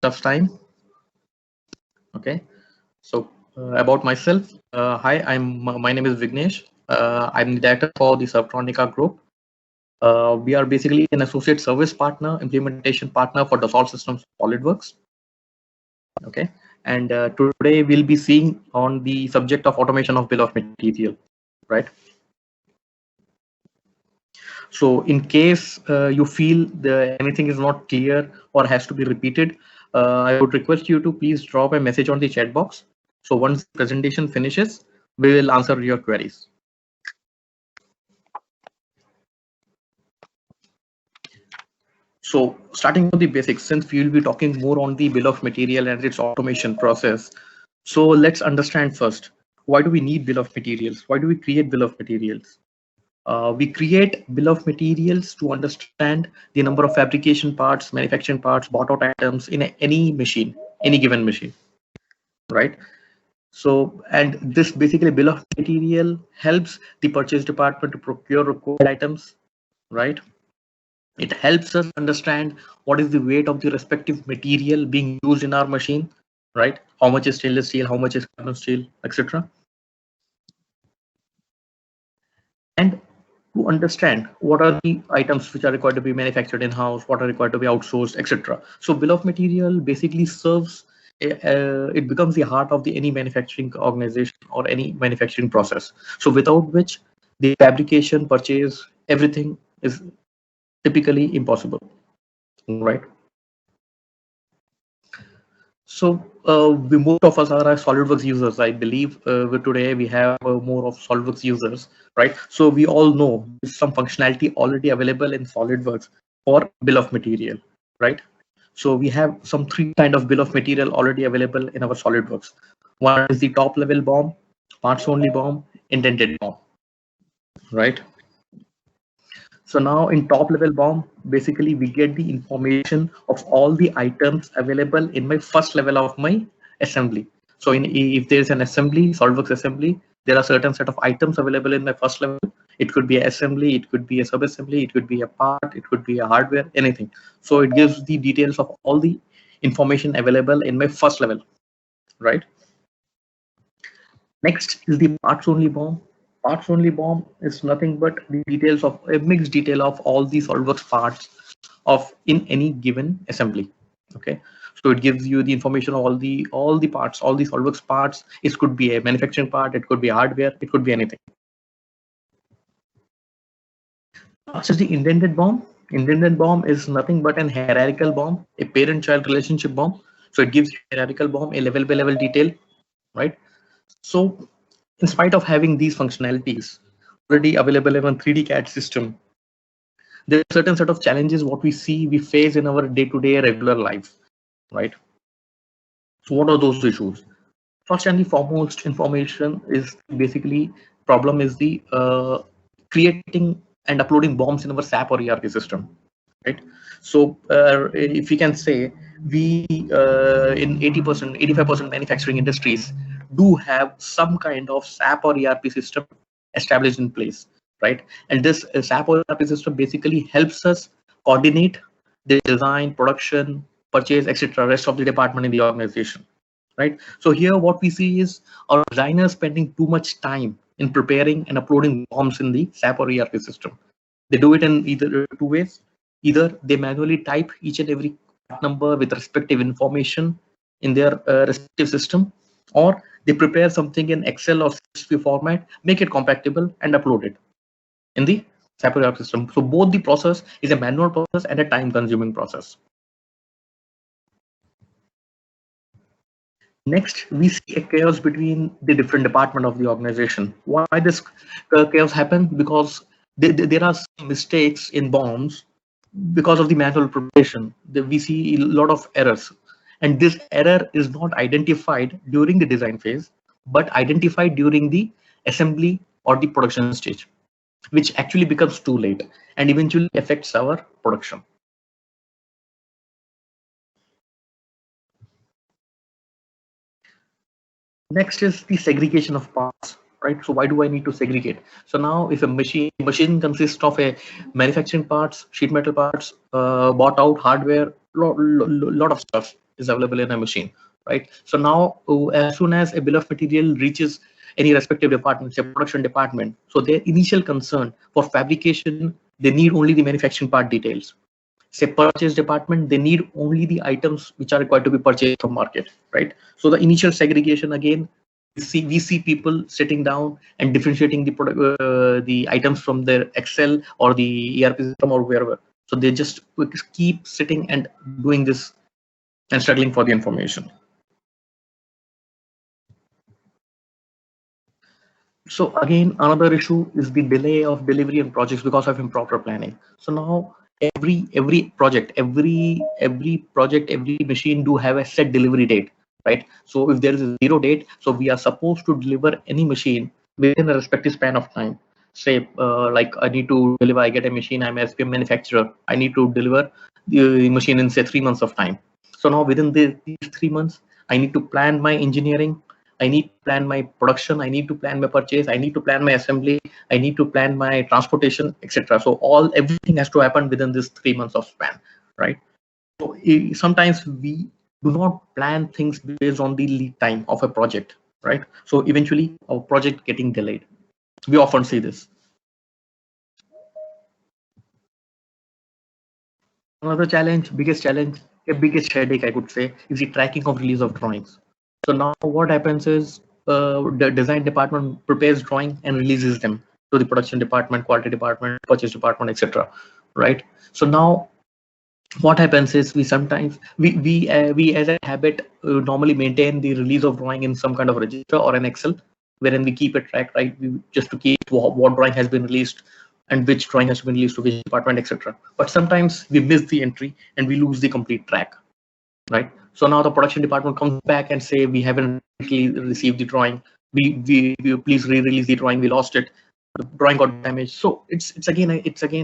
of time. Okay, so about myself, hi, my name is Vignesh. I'm the director for the Subtronica Group. We are basically an associate service partner, implementation partner for Dassault Systems SolidWorks. Okay, and today we'll be seeing on the subject of automation of bill of material, right? So in case you feel anything is not clear or has to be repeated, I would request you to please drop a message on the chat box. So once the presentation finishes, we will answer your queries. So starting with the basics, since we will be talking more on the bill of material and its automation process. So let's understand first, why do we need bill of materials? Why do we create bill of materials? We create bill of materials to understand the number of fabrication parts, manufacturing parts, bought out items in any machine, any given machine, right? So, and this basically bill of material helps the purchase department to procure required items, right? It helps us understand what is the weight of the respective material being used in our machine, right? How much is stainless steel, how much is carbon steel, etc. And to understand what are the items which are required to be manufactured in-house, what are required to be outsourced, etc. So bill of material basically serves, it becomes the heart of the any manufacturing organization or any manufacturing process. So without which the fabrication, purchase, everything is typically impossible, right? So most of us are SolidWorks users. I believe today we have more of SolidWorks users, right? So we all know there's some functionality already available in SolidWorks for bill of material, right? So we have some three kind of bill of material already available in our SolidWorks. One is the top level BOM, parts only BOM, indented BOM, right? So now in top level BOM, basically we get the information of all the items available in my first level of my assembly. So if there's an assembly, SolidWorks assembly, there are certain set of items available in my first level. It could be an assembly, it could be a sub-assembly, it could be a part, it could be a hardware, anything. So it gives the details of all the information available in my first level, right? Next is the parts only BOM. Parts only BOM is nothing but the details of a mixed detail of all the SolidWorks parts of in any given assembly. Okay, so it gives you the information of all the parts, all the SolidWorks parts. It could be a manufacturing part, it could be hardware, it could be anything. Last is the indented BOM. Indented BOM is nothing but an hierarchical BOM, a parent-child relationship BOM. So it gives hierarchical BOM a level by level detail, right? So in spite of having these functionalities already available in a 3D CAD system, there are certain set of challenges what we face in our day-to-day regular life, right? So what are those issues? First and the foremost information is basically problem is the creating and uploading BOMs in our SAP or ERP system, right? So if we can say we in 80%, 85% manufacturing industries do have some kind of SAP or ERP system established in place, right? And this SAP or ERP system basically helps us coordinate the design, production, purchase, etc. rest of the department in the organization, right? So here what we see is our designers spending too much time in preparing and uploading BOMs in the SAP or ERP system. They do it in either two ways. Either they manually type each and every part number with respective information in their respective system, or they prepare something in Excel or CSV format, make it compatible and upload it in the SAP or ERP system. So both the process is a manual process and a time-consuming process. Next, we see a chaos between the different department of the organization. Why this chaos happen? Because there are some mistakes in BOMs because of the manual preparation. We see a lot of errors, and this error is not identified during the design phase, but identified during the assembly or the production stage, which actually becomes too late and eventually affects our production. Next is the segregation of parts, right? So why do I need to segregate? So now if a machine consists of a manufacturing parts, sheet metal parts, bought out hardware, lot of stuff, is available in a machine, right? So now as soon as a bill of material reaches any respective department, say production department, so their initial concern for fabrication, they need only the manufacturing part details. Say purchase department, they need only the items which are required to be purchased from market, right? So the initial segregation, again, we see people sitting down and differentiating the product, the items from their Excel or the ERP system or wherever. So they just keep sitting and doing this and struggling for the information. So again, another issue is the delay of delivery and projects because of improper planning. So now every project, every project, every machine do have a set delivery date, right? So if there is a zero date, so we are supposed to deliver any machine within a respective span of time. Say like I need to deliver, I get a machine, I'm a SPM manufacturer, I need to deliver the machine in say 3 months of time. So now within these 3 months, I need to plan my engineering, I need to plan my production, I need to plan my purchase, I need to plan my assembly, I need to plan my transportation, etc. So everything has to happen within this 3 months of span, right? So sometimes we do not plan things based on the lead time of a project, right? So eventually our project getting delayed. We often see this. Another challenge, biggest challenge, a biggest headache, I could say, is the tracking of release of drawings. So now what happens is the design department prepares drawing and releases them to the production department, quality department, purchase department, etc. Right? So now what happens is we sometimes we as a habit normally maintain the release of drawing in some kind of register or an Excel, wherein we keep a track, right? Just to keep what drawing has been released and which drawing has been released to which department, etc. But sometimes we miss the entry and we lose the complete track, right? So now the production department comes back and say we haven't received the drawing. We please re-release the drawing. We lost it. The drawing got damaged. So it's again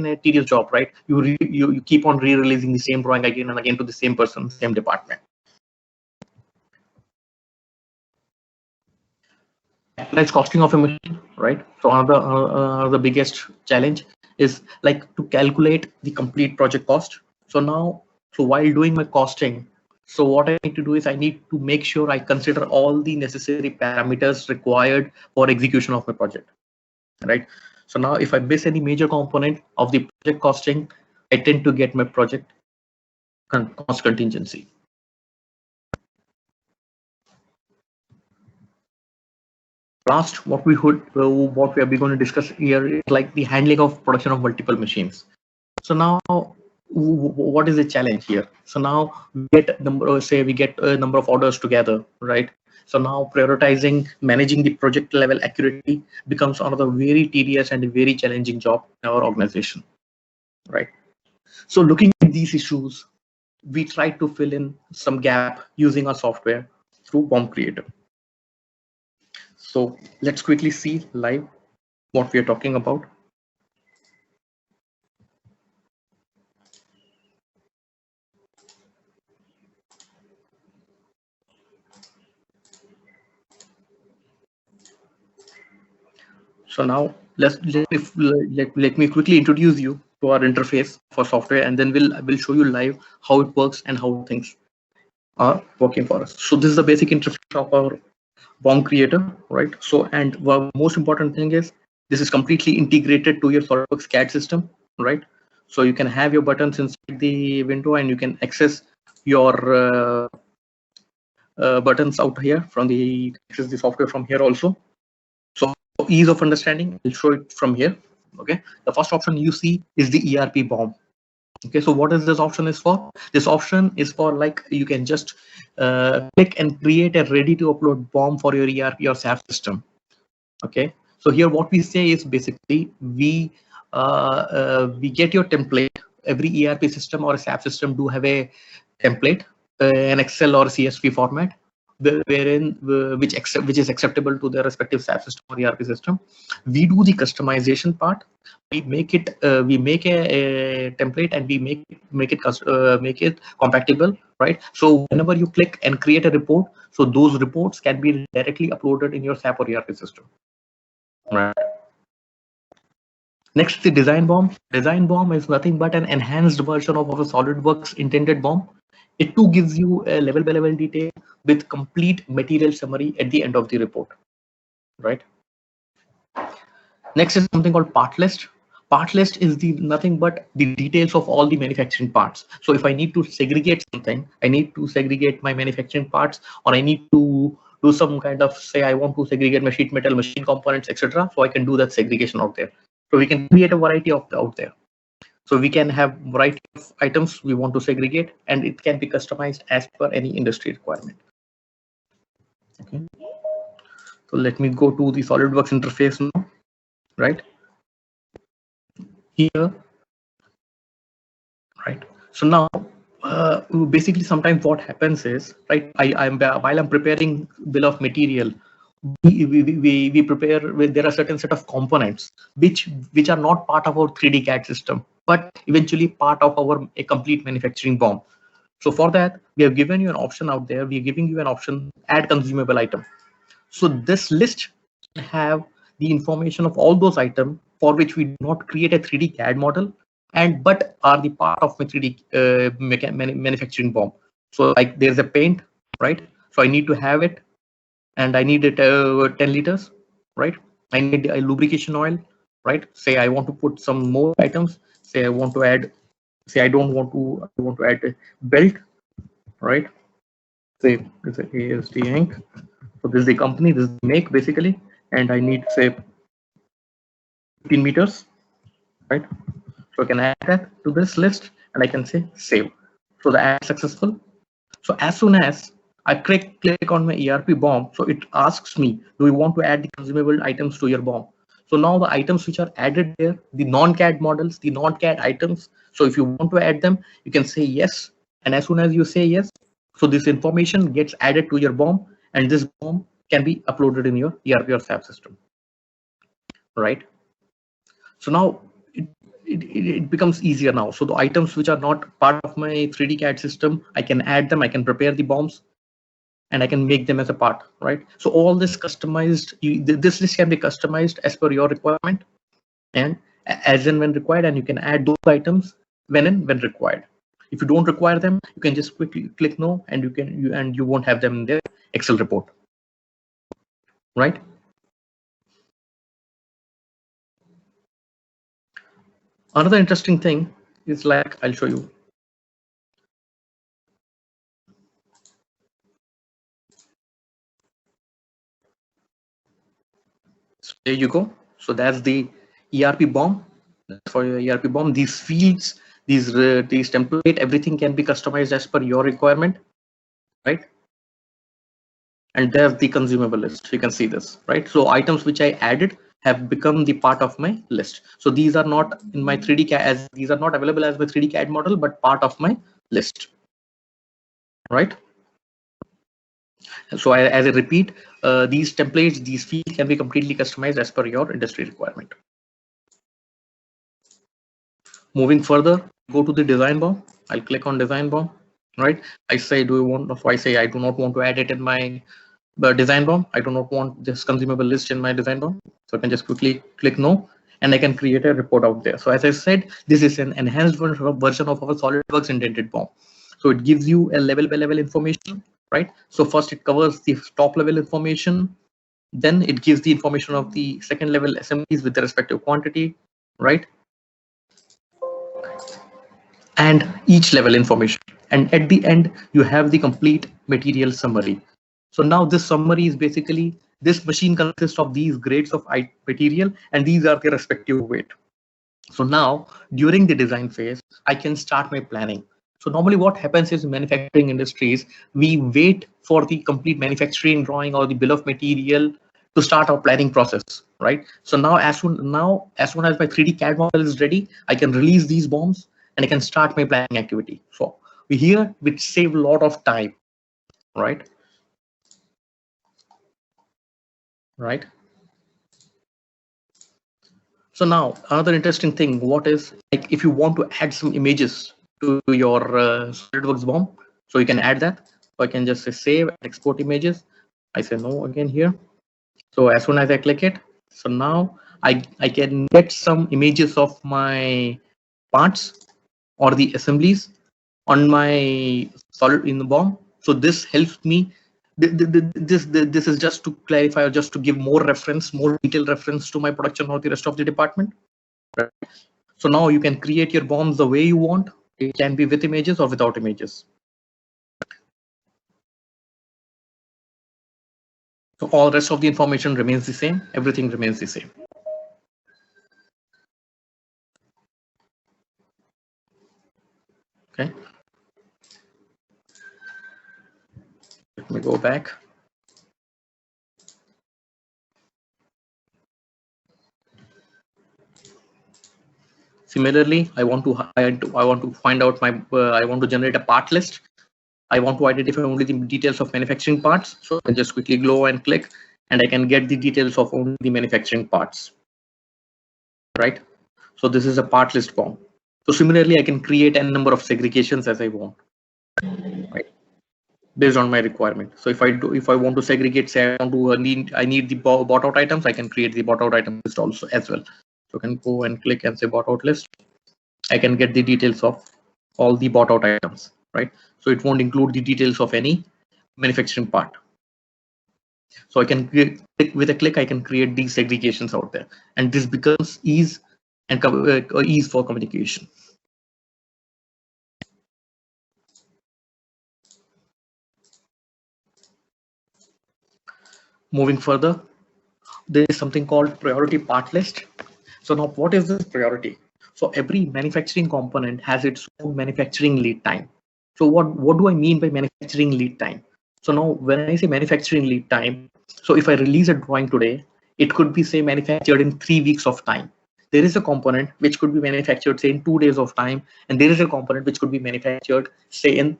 a tedious job, right? You keep on re-releasing the same drawing again and again to the same person, same department. Capitalized costing of a machine, right? So the biggest challenge is like to calculate the complete project cost. So now, so while doing my costing, so what I need to do is I need to make sure I consider all the necessary parameters required for execution of my project, right? So now if I miss any major component of the project costing, I tend to get my project cost contingency. Last, what we are going to discuss here is like the handling of production of multiple machines. So now, what is the challenge here? So now we get a number of orders together, right? So now prioritizing, managing the project level accurately becomes another very tedious and very challenging job in our organization, right? So looking at these issues, we try to fill in some gap using our software through BOM Creator. So let's quickly see live what we are talking about. So now let me quickly introduce you to our interface for software, and then we'll show you live how it works and how things are working for us. So this is the basic interface of our BOM Creator, right? So, and the most important thing is this is completely integrated to your SolidWorks CAD system, right? So you can have your buttons inside the window and you can access your buttons out here from the access the software from here also. So ease of understanding, I'll show it from here. Okay, the first option you see is the ERP BOM. Okay, so what is this option is for? This option is for like you can just click and create a ready to upload BOM for your ERP or SAP system. Okay, so here what we say is basically we get your template. Every ERP system or a SAP system do have a template, an Excel or CSV format, wherein which is acceptable to their respective SAP system or ERP system. We do the customization part. We make it. We make a template and we make it compatible, right? So whenever you click and create a report, so those reports can be directly uploaded in your SAP or ERP system, right? Next, the design BOM. Design BOM is nothing but an enhanced version of a SolidWorks intended BOM. It too gives you a level by level detail with complete material summary at the end of the report, right? Next is something called part list. Part list is the nothing but the details of all the manufacturing parts. So if I need to segregate something, I need to segregate my manufacturing parts, or I need to do some kind of, say I want to segregate my sheet metal, machine components, etc. So I can do that segregation out there. So we can create a variety of out there. So we can have variety of items we want to segregate, and it can be customized as per any industry requirement. Okay. So let me go to the SolidWorks interface now, right? Here, right? So now, basically, sometimes what happens is, right? I'm while I'm preparing bill of material, we prepare. There are certain set of components which are not part of our 3D CAD system, but eventually part of our a complete manufacturing BOM. So for that, we have given you an option out there. We are giving you an option, add consumable item. So this list have the information of all those items for which we do not create a 3D CAD model, and but are the part of my 3D manufacturing BOM. So like there's a paint, right? So I need to have it, and I need it 10 liters, right? I need a lubrication oil, right? Say I want to put some more items. Say I want to add. Say I want to add a belt, right? Say it's a ASD Inc. So this is the company, this is the make basically, and I need say 15 meters, right? So I can add that to this list, and I can say save. So the add successful. So as soon as I click on my ERP BOM, so it asks me, do you want to add the consumable items to your BOM? So now the items which are added there, the non-CAD models, the non-CAD items. So if you want to add them, you can say yes. And as soon as you say yes, so this information gets added to your BOM, and this BOM can be uploaded in your ERP or SAP system, right? So now it becomes easier now. So the items which are not part of my 3D CAD system, I can add them, I can prepare the BOMs, and I can make them as a part, right? So all this customized, this list can be customized as per your requirement and as and when required, and you can add those items when required. If you don't require them, you can just quickly click no, and you won't have them in the Excel report, right? Another interesting thing is, like, I'll show you. So there you go. So that's the ERP BOM. For your ERP BOM, these fields, these template, everything can be customized as per your requirement, right? And there's the consumable list. You can see this, right? So items which I added have become the part of my list. So these are not in my 3D CAD, as these are not available as my 3D CAD model, but part of my list, right? So as I repeat, these templates, these fields can be completely customized as per your industry requirement. Moving further, go to the design BOM. I'll click on design BOM, right? I say, do you want, so I say I do not want to add it in my design BOM. I do not want this consumable list in my design BOM. So I can just quickly click no, and I can create a report out there. So as I said, this is an enhanced version of our SolidWorks indented BOM. So it gives you a level by level information, right? So first it covers the top level information, then it gives the information of the second level assemblies with the respective quantity, right? And each level information, and at the end you have the complete material summary. So now this summary is basically, this machine consists of these grades of material, and these are their respective weight. So now during the design phase, I can start my planning. So normally what happens is, in manufacturing industries, we wait for the complete manufacturing drawing or the bill of material to start our planning process, right? So now as soon as my 3D CAD model is ready, I can release these BOMs and I can start my planning activity. So we here, which save a lot of time, right? Right. So now another interesting thing, what is, like, if you want to add some images to your SolidWorks BOM, so you can add that. So I can just say save and export images. I say no again here. So as soon as I click it, so now I can get some images of my parts or the assemblies on my solid in the BOM. So this helps me. This is just to clarify or just to give more reference, more detailed reference to my production or the rest of the department. Right? So now you can create your BOMs the way you want. It can be with images or without images. So all rest of the information remains the same. Everything remains the same. Okay. Let me go back. Similarly, I want to find out my I want to generate a part list. I want to identify only the details of manufacturing parts. So I can just quickly go and click, and I can get the details of only the manufacturing parts. Right. So this is a part list form. So similarly, I can create a number of segregations as I want. Right. Based on my requirement. So if I want to segregate, say I need the bought out items, I can create the bought out item list also as well. So I can go and click and say bought out list. I can get the details of all the bought out items, right? So it won't include the details of any manufacturing part. So I can with a click, I can create these segregations out there, and this becomes ease for communication. Moving further, there is something called priority part list. So now what is this priority? So every manufacturing component has its own manufacturing lead time. So what do I mean by manufacturing lead time? So now when I say manufacturing lead time, so if I release a drawing today, it could be say manufactured in 3 weeks of time. There is a component which could be manufactured say in 2 days of time, and there is a component which could be manufactured say in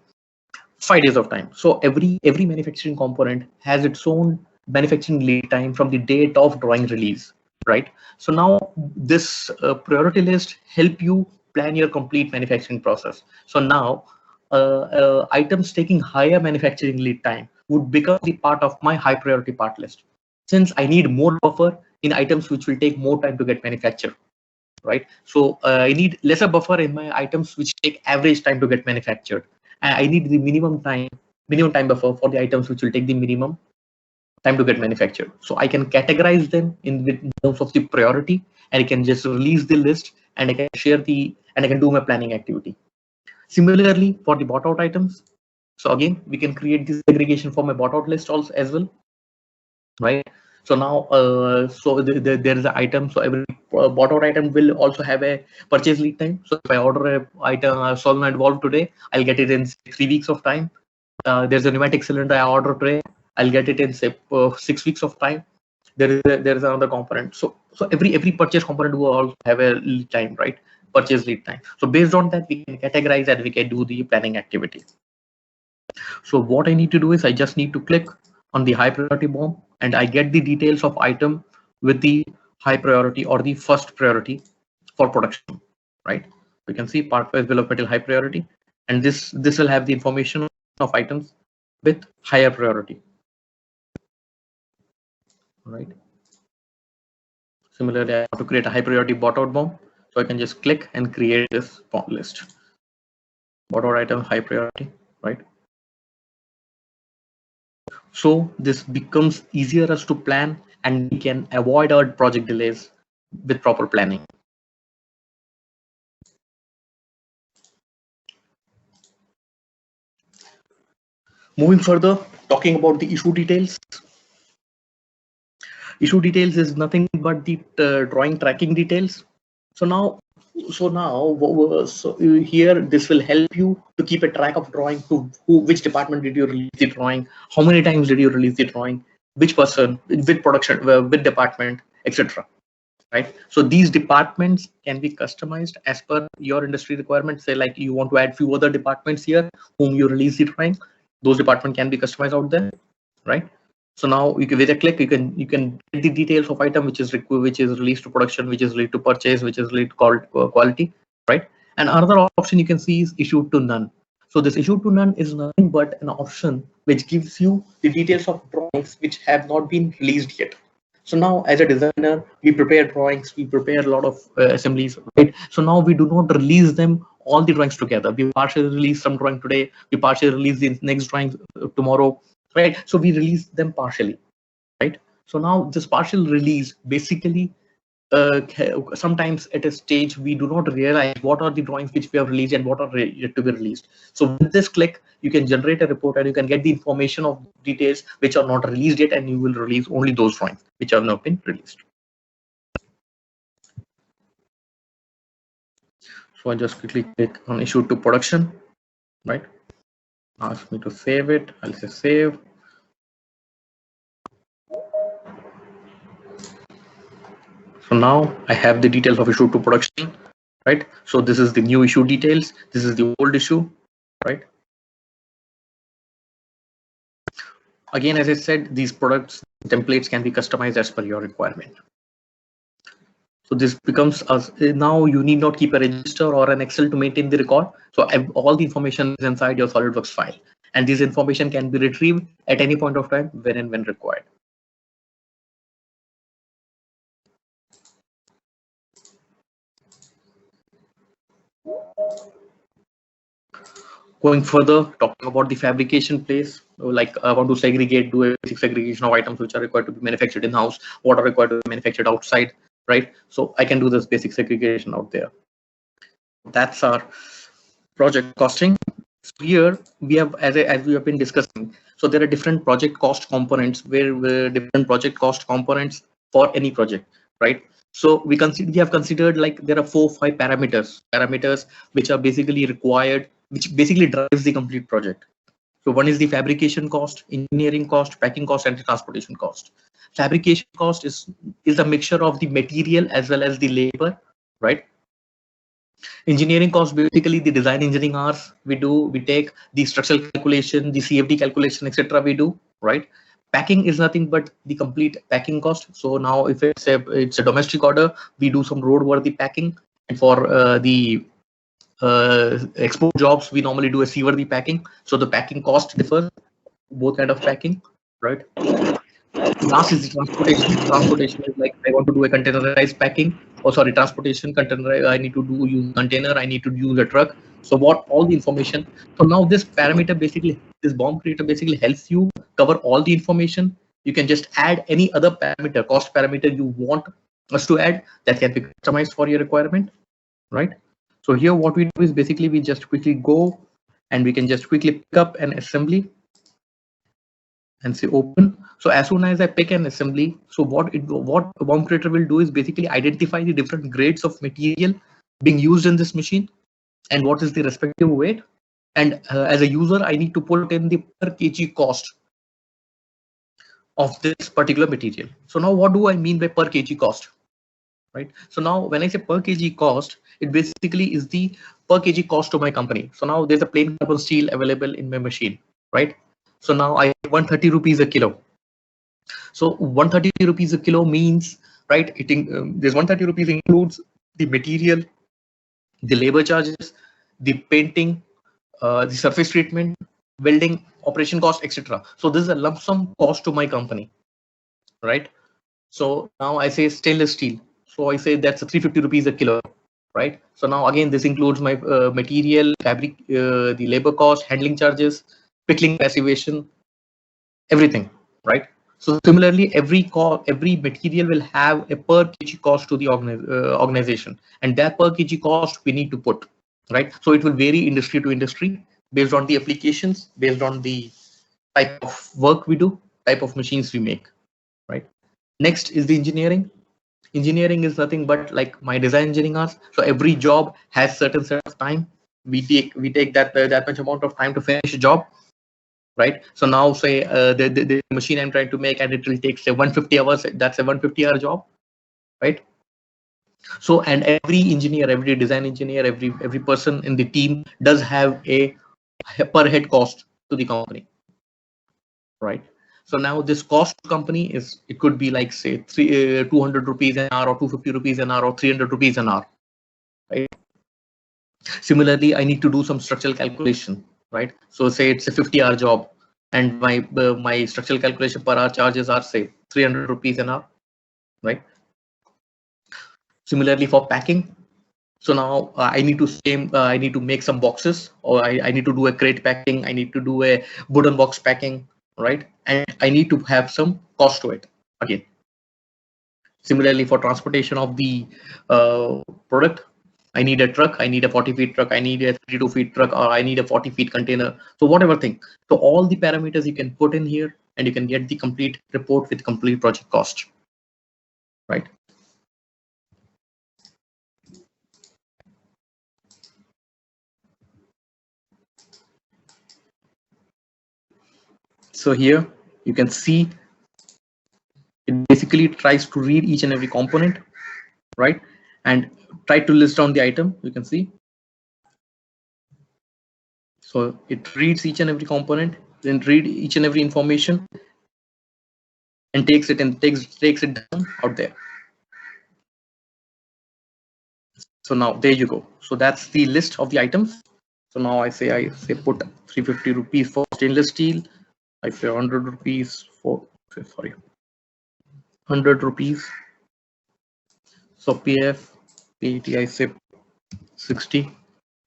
5 days of time. So every manufacturing component has its own manufacturing lead time from the date of drawing release, right? So now this priority list help you plan your complete manufacturing process. So now items taking higher manufacturing lead time would become the part of my high priority part list, since I need more buffer in items which will take more time to get manufactured, right? So I need lesser buffer in my items which take average time to get manufactured. I need the minimum time buffer for the items which will take the minimum time to get manufactured. So I can categorize them in terms of the priority, and I can just release the list, and I can I can do my planning activity. Similarly, for the bought out items, so again, we can create this segregation for my bought out list also as well, right? So now, there is an item. So every bought out item will also have a purchase lead time. So if I order a item, a solenoid valve today, I'll get it in 3 weeks of time. There's a pneumatic cylinder I order today, I'll get it in say 6 weeks of time. There is another component. So every purchase component will also have a lead time, right? Purchase lead time. So based on that, we can categorize and we can do the planning activity. So what I need to do is I just need to click on the high priority BOM, and I get the details of item with the high priority or the first priority for production, right? We can see part wise bill of material high priority, and this will have the information of items with higher priority, right? Similarly, I want to create a high priority bought out BOM, so I can just click and create this BOM list. Bought out item high priority, right? So this becomes easier as to plan, and we can avoid our project delays with proper planning. Moving further, talking about the issue details. Issue details is nothing but the drawing tracking details. So now here this will help you to keep a track of drawing, to which department did you release the drawing, how many times did you release the drawing, which person, with production, with department, etc. Right? So these departments can be customized as per your industry requirements. Say like you want to add few other departments here whom you release the drawing, those departments can be customized out there, right? So now you can, with a click, you can get the details of item which is released to production, which is related to purchase, which is related to quality, right? And another option you can see is issued to none. So this issued to none is nothing but an option which gives you the details of drawings which have not been released yet. So now as a designer, we prepare drawings, we prepare a lot of assemblies, right? So now we do not release them all the drawings together. We partially release some drawing today, we partially release the next drawing tomorrow, right? So we release them partially, right? So now this partial release basically sometimes at a stage we do not realize what are the drawings which we have released and what are yet to be released. So with this click, you can generate a report and you can get the information of details which are not released yet, and you will release only those drawings which have not been released. So I just quickly click on issue to production, right? Ask me to save it. I'll say save. So now I have the details of issue to production, right? So this is the new issue details. This is the old issue, right? Again, as I said, these products templates can be customized as per your requirement. So this becomes now you need not keep a register or an Excel to maintain the record. So all the information is inside your SolidWorks file, and this information can be retrieved at any point of time when and when required. Going further, talking about the fabrication place, like I want to segregate, do a basic segregation of items which are required to be manufactured in-house, what are required to be manufactured outside, right? So I can do this basic segregation out there. That's our project costing. So here we have, as we have been discussing, so there are different project cost components where different project cost components for any project, right? So we have considered like there are 4 or 5 parameters which are basically required, which basically drives the complete project. So one is the fabrication cost, engineering cost, packing cost, and the transportation cost. Fabrication cost is a mixture of the material as well as the labor, right? Engineering cost, basically the design engineering hours we do, we take the structural calculation, the CFD calculation, etc. we do, right? Packing is nothing but the complete packing cost. So now if it's a domestic order, we do some roadworthy packing, and for the export jobs, we normally do a seaworthy packing. So the packing cost differs, both kind of packing, right? Last is the transportation. Transportation is like I want to do a containerized packing. Oh, sorry, transportation container. I need to use container. I need to use a truck. So what all the information. So now this parameter basically, this BOM creator basically helps you cover all the information. You can just add any other parameter, cost parameter you want us to add, that can be customized for your requirement, right? So here what we do is basically we just quickly go and we can just quickly pick up an assembly and say open. So as soon as I pick an assembly, so what BOM creator will do is basically identify the different grades of material being used in this machine and what is the respective weight. And as a user, I need to put in the per kg cost of this particular material. So now what do I mean by per kg cost? Right. So now when I say per kg cost, it basically is the per kg cost to my company. So now there's a plain carbon steel available in my machine, right? So now I have 130 rupees a kilo. So 130 rupees a kilo means, right, there's 130 rupees includes the material, the labor charges, the painting, the surface treatment, welding, operation cost, etc. So this is a lump sum cost to my company, right? So now I say stainless steel. So I say that's 350 rupees a kilo, right? So now again, this includes my material, fabric, the labor cost, handling charges, pickling, passivation, everything, right? So similarly, every material will have a per kg cost to the organization, and that per kg cost we need to put, right? So it will vary industry to industry based on the applications, based on the type of work we do, type of machines we make, right? Next is the engineering. Engineering is nothing but like my design engineering hours. So every job has certain set of time. We take that much amount of time to finish a job, right? So now say the machine I'm trying to make, and it will take say 150 hours. That's a 150-hour job, right? So and every engineer, every design engineer, every person in the team does have a per head cost to the company, right? So now this cost to company is, it could be like say 200 rupees an hour or 250 rupees an hour or 300 rupees an hour, right? Similarly, I need to do some structural calculation, right? So say it's a 50-hour job and my structural calculation per hour charges are say 300 rupees an hour, right? Similarly for packing, So now I need to make some boxes, or I need to do a crate packing. I need to do a wooden box packing, right? And I need to have some cost to it again. Similarly, for transportation of the product, I need a truck, I need a 40 feet truck, I need a 32 feet truck, or I need a 40 feet container. So whatever thing. So all the parameters you can put in here, and you can get the complete report with complete project cost, right? So here you can see it basically tries to read each and every component, right? And try to list down the item, you can see. So it reads each and every component, then read each and every information, and takes it down out there. So now there you go. So that's the list of the items. So now I say put 350 rupees for stainless steel. I say 100 rupees for, sorry, 100 rupees. So PF, PET, I say 60.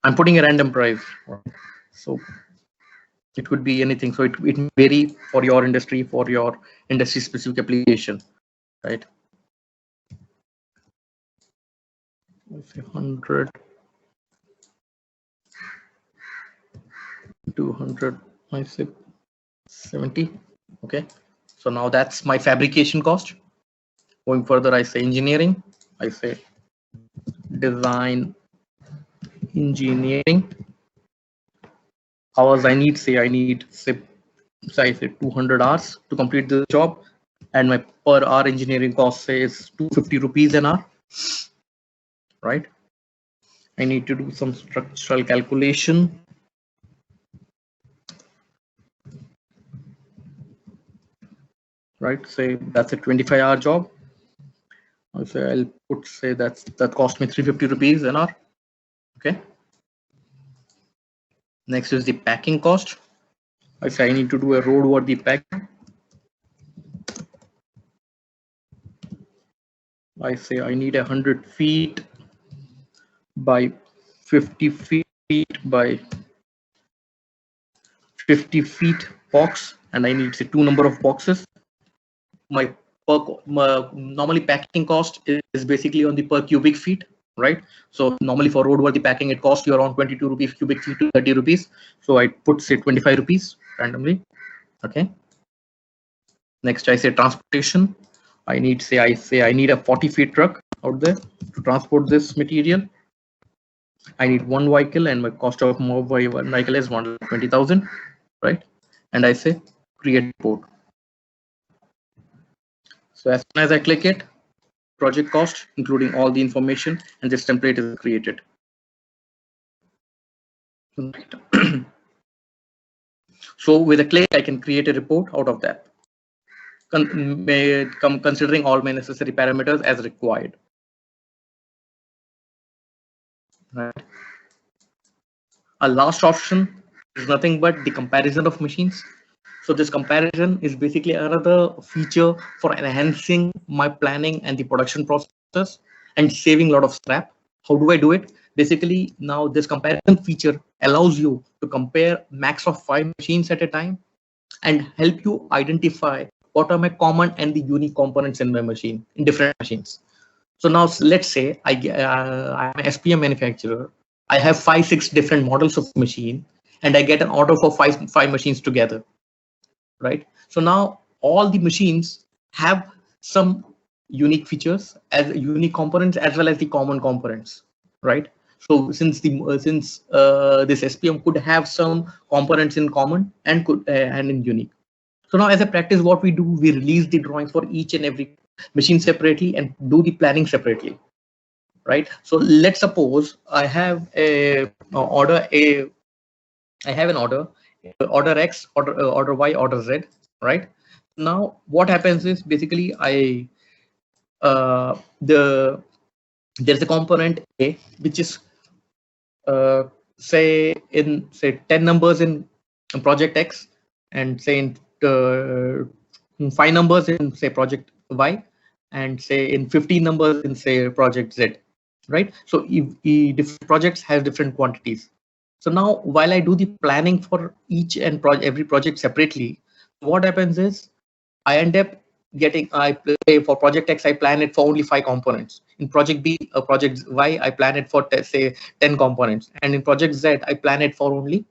I'm putting a random price. So it could be anything. So it may vary for your industry, for your industry specific application, right? I say 100, 200, I say 70. Okay. So now that's my fabrication cost. Going further, I say engineering. I say design engineering. Hours I need, say I need, say I say 200 hours to complete the job, and my per hour engineering cost say is 250 rupees an hour, right? I need to do some structural calculation. Right, say that's a 25-hour job. I'll say I'll put, say that cost me 350 rupees an hour. Okay. Next is the packing cost. I say I need to do a roadworthy packing. I say I need 100 feet by 50 feet by 50 feet box, and I need, say, 2 number of boxes. My normally packing cost is basically on the per cubic feet, right? So normally for roadworthy packing, it costs you around 22 rupees cubic feet to 30 rupees. So I put, say, 25 rupees randomly. Okay. Next, I say transportation. I need, say I need a 40 feet truck out there to transport this material. I need one vehicle, and my cost of one vehicle is 120,000, right? And I say create report. So as soon as I click it, project cost, including all the information, and this template is created. So with a click, I can create a report out of that, considering all my necessary parameters as required. Right. A last option is nothing but the comparison of machines. So this comparison is basically another feature for enhancing my planning and the production process and saving a lot of scrap. How do I do it? Basically, now this comparison feature allows you to compare max of 5 machines at a time and help you identify what are my common and the unique components in my machine, in different machines. So now let's say I'm an SPM manufacturer. I have 5-6 different models of machine, and I get an order for five machines together, right? So now all the machines have some unique features as unique components as well as the common components, right? So since this SPM could have some components in common and in unique. So now as a practice, what we do, we release the drawings for each and every machine separately and do the planning separately, right? So let's suppose I have a order order X, order Y, order Z, right? Now what happens is basically there's a component A which is say 10 numbers in project X, and say in 5 numbers in, say, project Y, and say in 15 numbers in, say, project Z, right? So different projects have different quantities. So now while I do the planning for each and every project separately, what happens is I end up getting, for project X, I plan it for only 5 components. In project B, project Y, I plan it for say 10 components. And in project Z, I plan it for only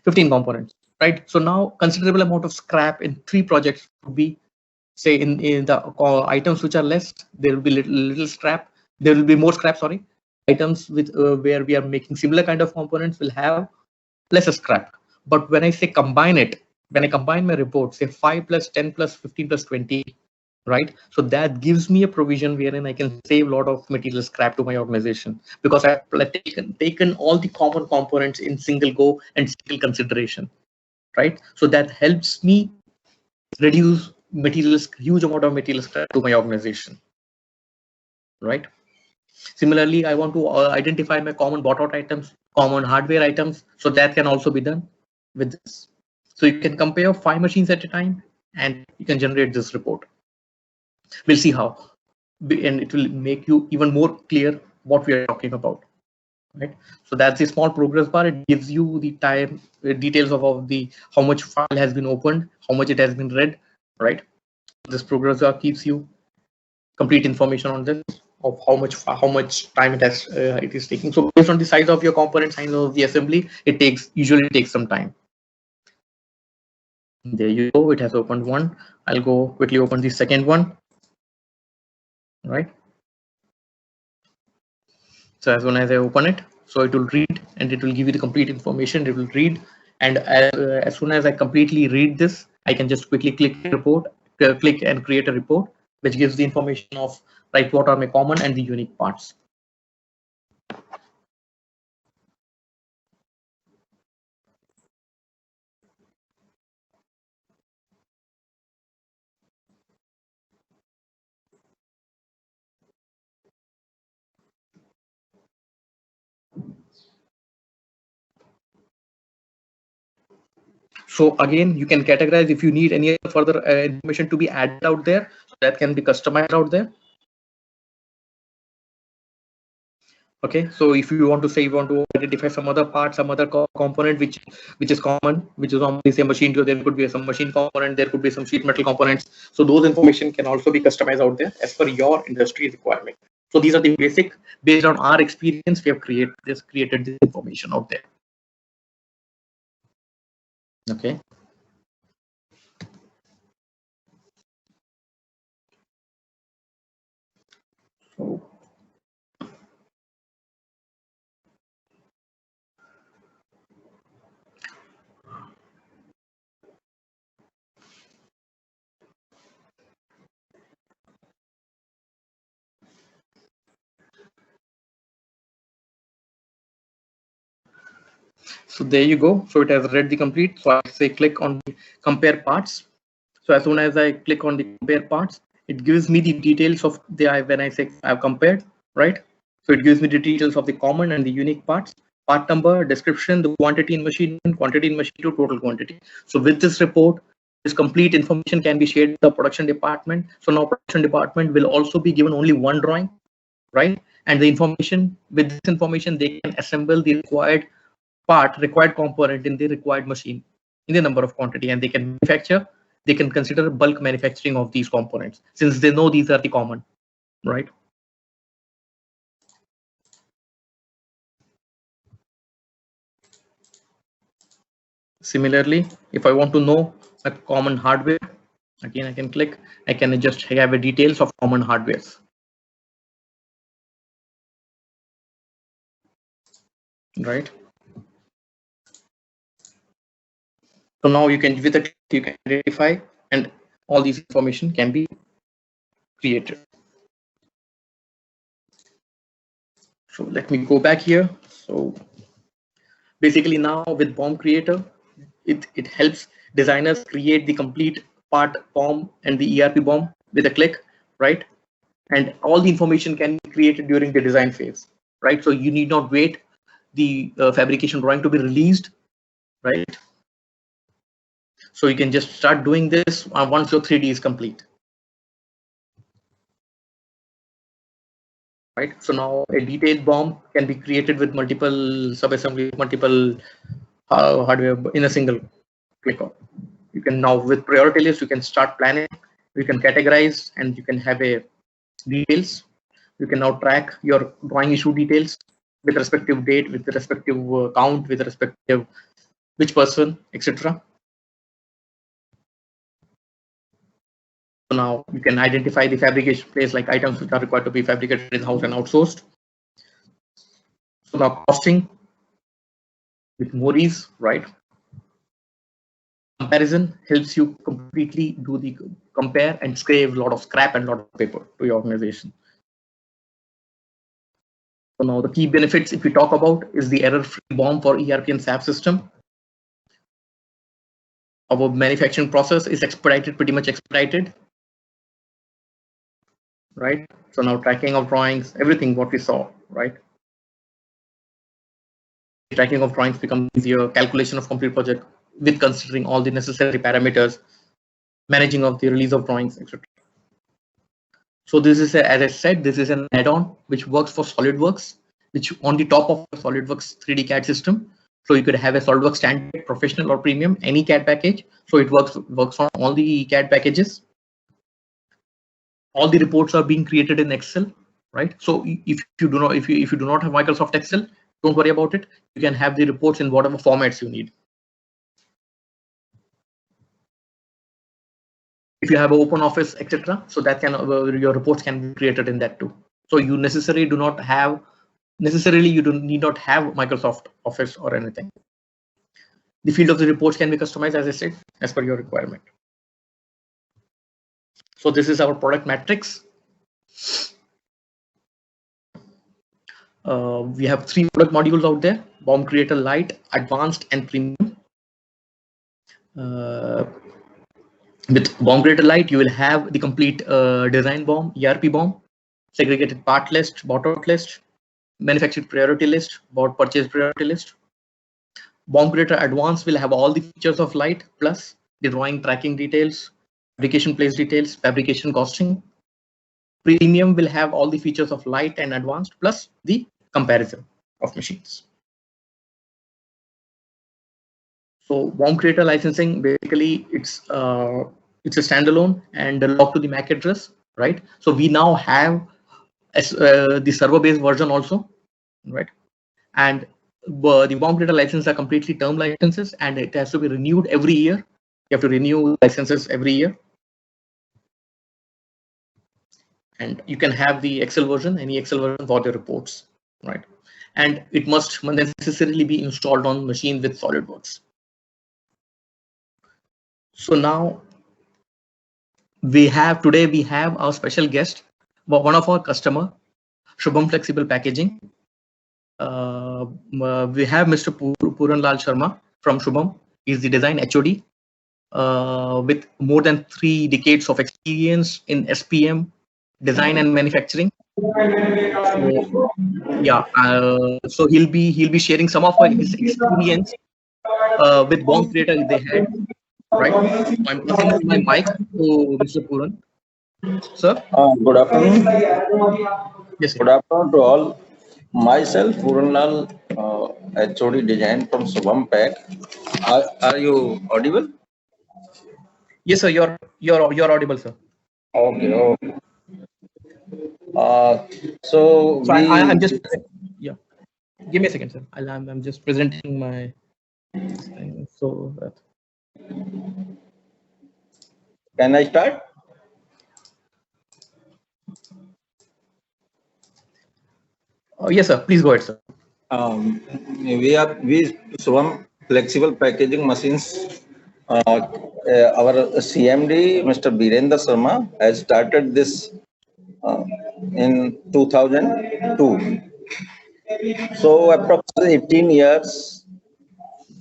15 components, right? So now considerable amount of scrap in 3 projects would be, say in the items which are less, there will be little scrap. There will be more scrap, sorry. Items with where we are making similar kind of components will have lesser scrap. But when I say combine it, when I combine my report, say 5 plus 10 plus 15 plus 20, right? So that gives me a provision wherein I can save a lot of material scrap to my organization, because I've taken all the common components in single go and single consideration, right? So that helps me reduce huge amount of material scrap to my organization, right? Similarly, I want to identify my common bought out items, common hardware items. So that can also be done with this. So you can compare 5 machines at a time and you can generate this report. We'll see how, and it will make you even more clear what we are talking about, right? So that's a small progress bar. It gives you the time details of the how much file has been opened, how much it has been read, right? This progress bar keeps you complete information on this, of how much time it is taking. So based on the size of your component, size of the assembly, it usually takes some time. There you go. It has opened one. I'll go quickly open the second one, right? So as soon as I open it, so it will read and it will give you the complete information. It will read, and as soon as I completely read this, I can just quickly click click and create a report, which gives the information of, right, what are my common and the unique parts. So again, you can categorize if you need any further information to be added out there, so that can be customized out there. Okay, so if you want to say you want to identify some other part, some other component which is common, which is on the same machine, so there could be some machine component, there could be some sheet metal components. So those information can also be customized out there as per your industry requirement. So these are the basic, based on our experience, we have created this information out there. Okay. So So there you go. So it has read the complete. So I say click on the compare parts. So as soon as I click on the compare parts, it gives me the details of the, when I say I've compared, right? So it gives me the details of the common and the unique parts, part number, description, the quantity in machine to total quantity. So with this report, this complete information can be shared with the production department. So now production department will also be given only one drawing, right? And the information, with this information, they can assemble the required component in the required machine in the number of quantity, and they can manufacture, they can consider bulk manufacturing of these components since they know these are the common, right? Similarly, if I want to know a common hardware, again I can click, I can just have a details of common hardwares, right? So now you can, with a click, you can identify, and all these information can be created. So let me go back here. So basically now with BOM creator, it helps designers create the complete part BOM and the ERP BOM with a click, right? And all the information can be created during the design phase, right? So you need not wait the fabrication drawing to be released, right? So you can just start doing this once your 3D is complete. right? So now a detailed BOM can be created with multiple sub-assemblies, multiple hardware in a single click. You can now, with priority list, you can start planning, you can categorize, and you can have a details. You can now track your drawing issue details with respective date, with the respective count, with respective which person, etc. So now you can identify the fabrication place, like items which are required to be fabricated in-house and outsourced. So now costing with more ease, right? Comparison helps you completely do the compare and save a lot of scrap and a lot of paper to your organization. So now the key benefits, if we talk about, is the error-free BOM for ERP and SAP system. Our manufacturing process is expedited, pretty much expedited, right? So now tracking of drawings, everything what we saw, right? Tracking of drawings becomes easier, calculation of complete project with considering all the necessary parameters, managing of the release of drawings, etc. So this is, as I said, this is an add-on which works for SolidWorks, which on the top of SolidWorks 3D CAD system. So you could have a SolidWorks standard, professional, or premium, any CAD package. So it works on all the CAD packages. All the reports are being created in Excel, right? So if you do not have Microsoft Excel, don't worry about it. You can have the reports in whatever formats you need. If you have open office, etc., so that can your reports can be created in that too. So you necessarily do not have need not have Microsoft Office or anything. The field of the reports can be customized, as I said, as per your requirement. So this is our product matrix. We have 3 product modules out there: BOM Creator Lite, Advanced, and Premium. With BOM Creator Lite, you will have the complete design BOM, ERP BOM, segregated part list, bought out list, manufactured priority list, bought purchase priority list. BOM Creator Advanced will have all the features of Lite plus the drawing tracking details, fabrication place details, fabrication costing. Premium will have all the features of Lite and Advanced plus the comparison of machines. So BOM Creator licensing, basically it's a standalone and locked to the MAC address, right? So we now have the server-based version also, right? And the BOM Creator licenses are completely term licenses, and it has to be renewed every year. You have to renew licenses every year. And you can have the Excel version, any Excel version for the reports, right? And it must necessarily be installed on machine with SolidWorks. So now we have our special guest, one of our customer, Shubham Flexible Packaging. We have Mr. Puran Lal Sharma from Shubham. He's the design HOD with more than 3 decades of experience in SPM, design and manufacturing. So, yeah, so he'll be sharing some of his experience with BOM Creator they had. Right. So I'm passing my mic to Mr. Puran. Sir. Good afternoon. Yes. Sir. Good afternoon to all. Myself, Puran Lal, HOD Design from Shubham Pack. Are you audible? Yes, sir. You're audible, sir. Okay. So I'm just Give me a second, sir. I'm just presenting my thing so that. Can I start? Yes, sir. Please go ahead, sir. We Shubham Flexible Packaging Machines. Our CMD, Mr. Birendra Sharma, has started this in 2002. So approximately 18 years.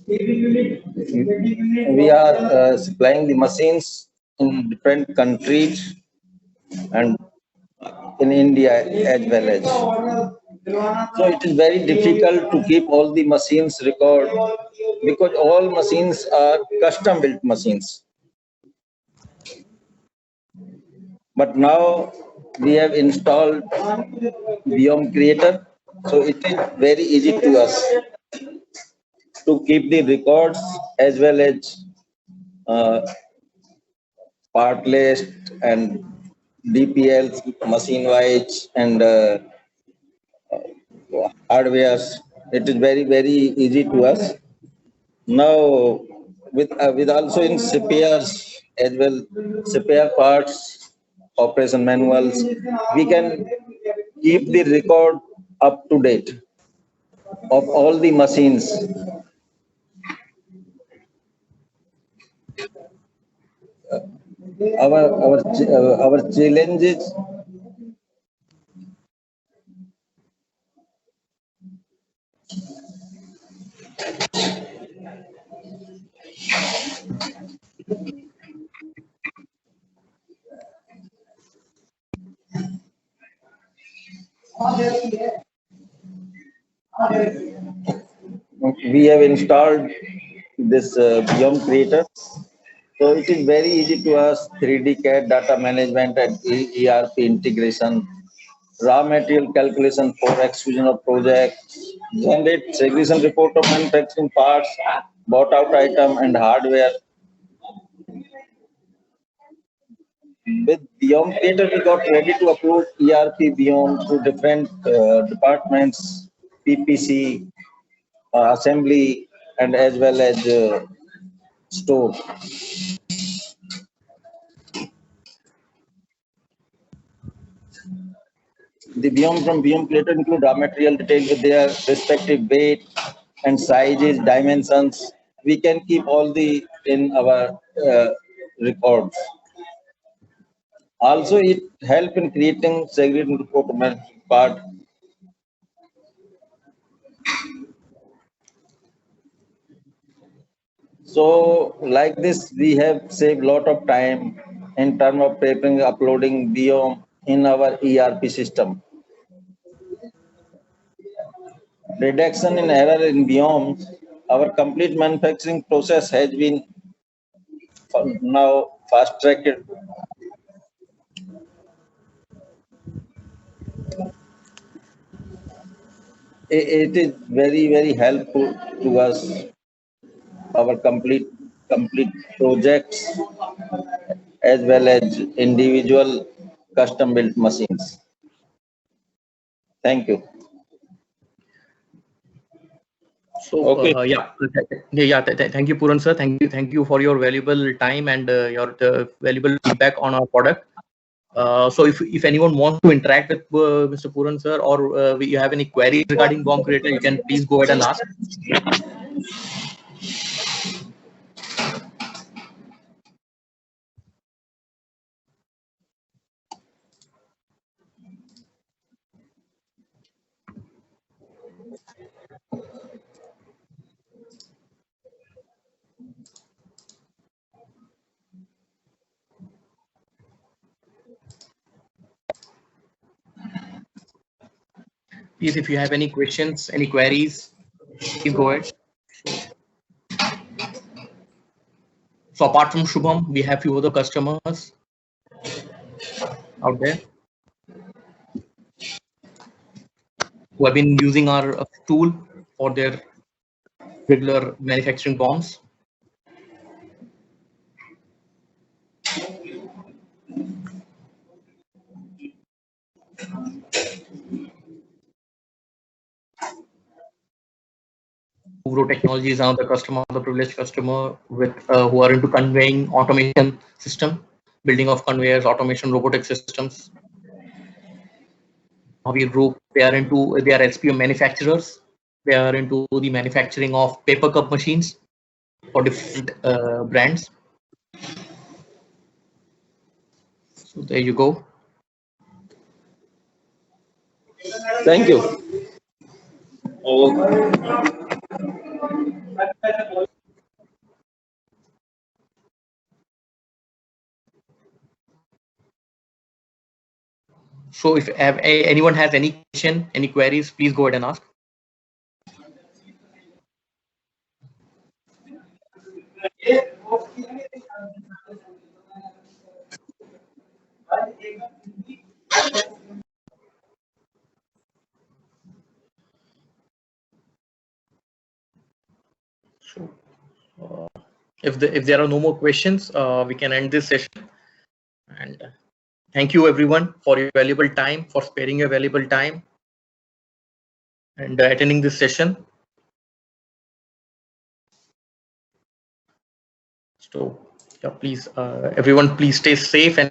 We are supplying the machines in different countries and in India as well as. So it is very difficult to keep all the machines record because all machines are custom built machines. But now we have installed Biome Creator, so it is very easy to us to keep the records as well as uh, part list and DPLs, machine wise and hardwares. It is very easy to us. Now with also in CPRs as well, CPR parts, operation manuals, we can keep the record up to date of all the machines. Our challenges. We have installed this Biome Creator. So it is very easy to us, 3D CAD data management and ERP integration, raw material calculation for execution of projects, generate segregation report of manufacturing parts, bought out item and hardware. With Biome Creator, we got ready to upload ERP Biome to different departments, PPC, assembly, and as well as store. The Biome from Biome Creator include raw material details with their respective weight and sizes, dimensions. We can keep all the in our records. Also, it help in creating segregated report part. So, like this, we have saved lot of time in terms of preparing, uploading Biome in our ERP system. Reduction in error in Biome, our complete manufacturing process has been now fast tracked. It is very helpful to us, our complete projects as well as individual custom built machines. Thank you. So Okay. thank you, Puran sir. Thank you for your valuable time and your valuable feedback on our product. So if anyone wants to interact with Mr. Puran sir, or you have any queries regarding Bomb Creator, you can please go ahead and ask. Please, if you have any questions, any queries, please go ahead. So apart from Shubham, we have few other customers out there who have been using our tool for their regular manufacturing bombs. Uvro Technology is another customer, the privileged customer with who are into conveying automation system, building of conveyors, automation, robotic systems. Mahavir Group, they are SPM manufacturers. They are into the manufacturing of paper cup machines for different brands. So there you go. Thank you. So if anyone has any question, any queries, please go ahead and ask. if there are no more questions, we can end this session. And thank you everyone for your valuable time, for sparing your valuable time and attending this session. So yeah, please everyone, please stay safe and